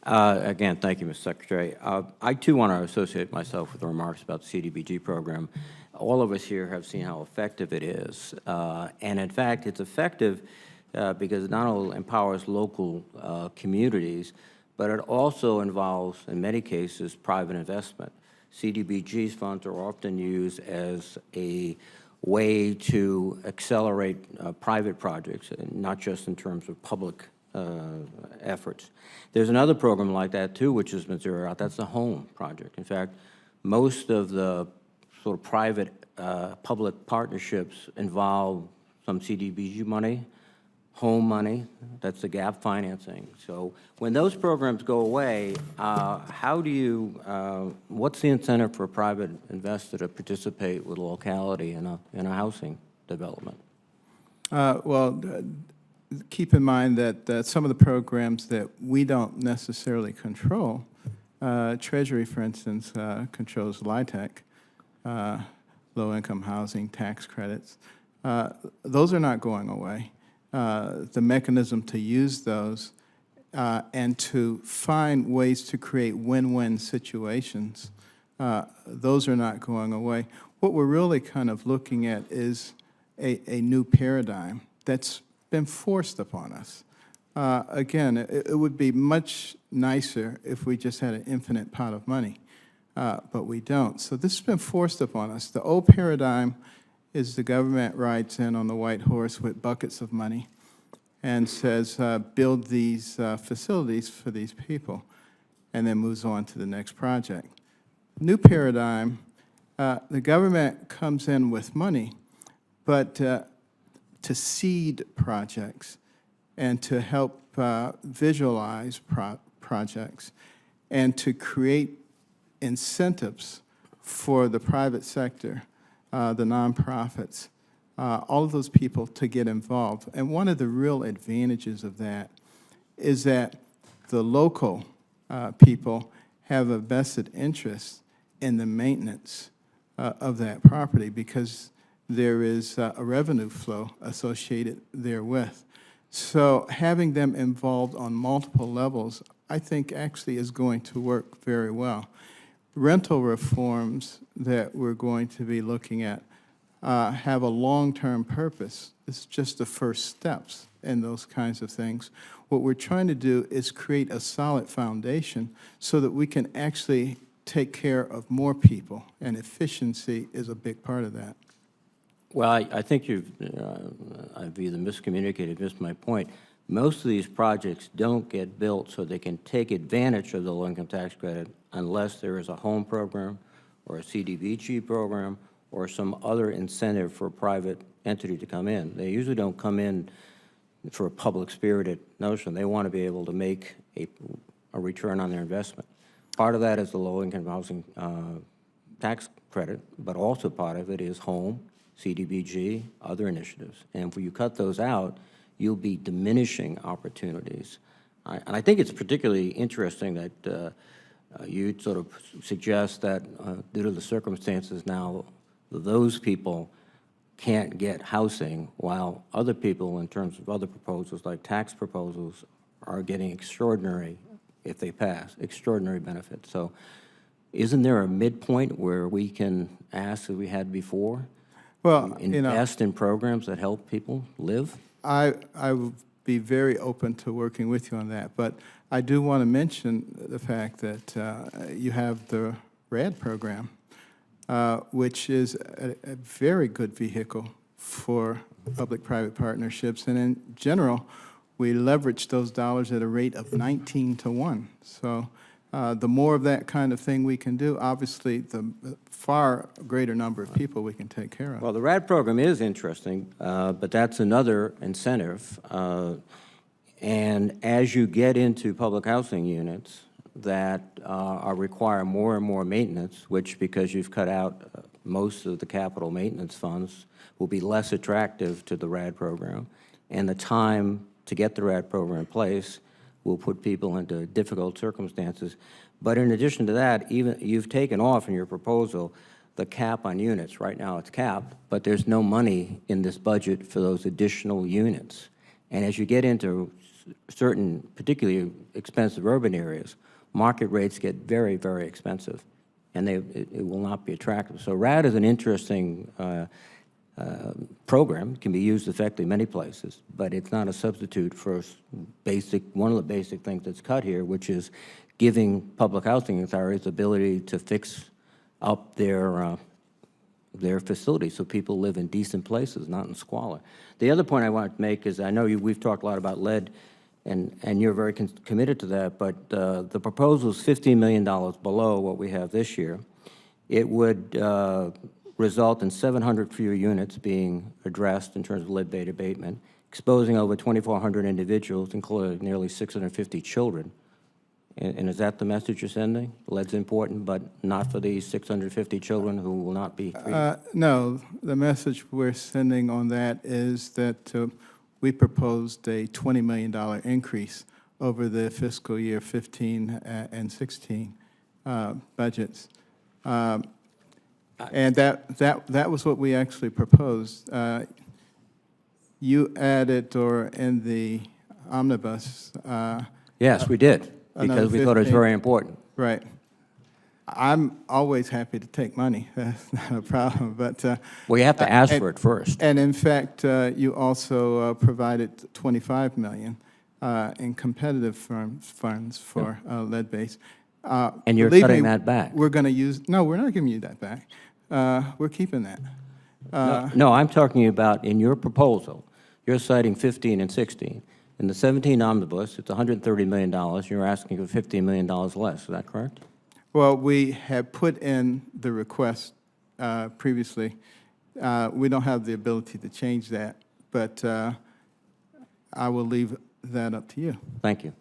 Again, thank you, Mr. Secretary. I, too, want to associate myself with the remarks about the CDBG program. All of us here have seen how effective it is. And, in fact, it's effective because it not only empowers local communities, but it also involves, in many cases, private investment. CDBG's funds are often used as a way to accelerate private projects, not just in terms of public efforts. There's another program like that, too, which has been zeroed out. That's the home project. In fact, most of the sort of private public partnerships involve some CDBG money, home money. That's the gap financing. So when those programs go away, how do you, what's the incentive for a private investor to participate with a locality in a housing development? Keep in mind that some of the programs that we don't necessarily control, Treasury, for instance, controls LIHTC, low-income housing tax credits. Those are not going away. The mechanism to use those and to find ways to create win-win situations, those are not going away. What we're really kind of looking at is a new paradigm that's been forced upon us. Again, it would be much nicer if we just had an infinite pot of money, but we don't. So this has been forced upon us. The old paradigm is the government rides in on the white horse with buckets of money and says, build these facilities for these people, and then moves on to the next project. New paradigm, the government comes in with money, but to seed projects and to help visualize projects and to create incentives for the private sector, the nonprofits, all of those people to get involved. And one of the real advantages of that is that the local people have a vested interest in the maintenance of that property because there is a revenue flow associated therewith. So having them involved on multiple levels, I think actually is going to work very well. Rental reforms that we're going to be looking at have a long-term purpose. It's just the first steps in those kinds of things. What we're trying to do is create a solid foundation so that we can actually take care of more people, and efficiency is a big part of that. Well, I think you've, I've either miscommunicated, missed my point. Most of these projects don't get built so they can take advantage of the low-income tax credit unless there is a home program or a CDBG program or some other incentive for a private entity to come in. They usually don't come in for a public-spirited notion. They want to be able to make a return on their investment. Part of that is the low-income housing tax credit, but also part of it is home, CDBG, other initiatives. And if you cut those out, you'll be diminishing opportunities. And I think it's particularly interesting that you sort of suggest that due to the circumstances now, those people can't get housing while other people, in terms of other proposals like tax proposals, are getting extraordinary, if they pass, extraordinary benefits. So isn't there a midpoint where we can ask, as we had before, well, invest in programs that help people live? I would be very open to working with you on that, but I do want to mention the fact that you have the RAD program, which is a very good vehicle for public-private partnerships, and in general, we leverage those dollars at a rate of 19-to-1. So the more of that kind of thing we can do, obviously, the far greater number of people we can take care of. Well, the RAD program is interesting, but that's another incentive. And as you get into public housing units that require more and more maintenance, which, because you've cut out most of the capital maintenance funds, will be less attractive to the RAD program, and the time to get the RAD program in place will put people into difficult circumstances. But in addition to that, even you've taken off in your proposal the cap on units. Right now it's capped, but there's no money in this budget for those additional units. And as you get into certain particularly expensive urban areas, market rates get very, very expensive, and it will not be attractive. So RAD is an interesting program. It can be used effectively many places, but it's not a substitute for one of the basic things that's cut here, which is giving public housing authorities the ability to fix up their facilities so people live in decent places, not in squalor. The other point I want to make is I know we've talked a lot about lead, and you're very committed to that, but the proposal is $15 million below what we have this year. It would result in 700 fewer units being addressed in terms of lead-based abatement, exposing over 2,400 individuals, including nearly 650 children. And is that the message you're sending? Lead's important, but not for these 650 children who will not be treated? No, the message we're sending on that is that we proposed a $20 million increase over the fiscal year 15 and 16 budgets. And that was what we actually proposed. You added, or in the omnibus. Yes, we did, because we thought it was very important. Right. I'm always happy to take money. That's not a problem. But well, you have to ask for it first. And in fact, you also provided $25 million in competitive funds for lead-based. And you're cutting that back. We're going to use. No, we're not giving you that back. We're keeping that. No, I'm talking about in your proposal. You're citing 15 and 16. In the 17 omnibus, it's $130 million. You're asking for $15 million less. Is that correct? Well, we have put in the request previously. We don't have the ability to change that, but I will leave that up to you. Thank you.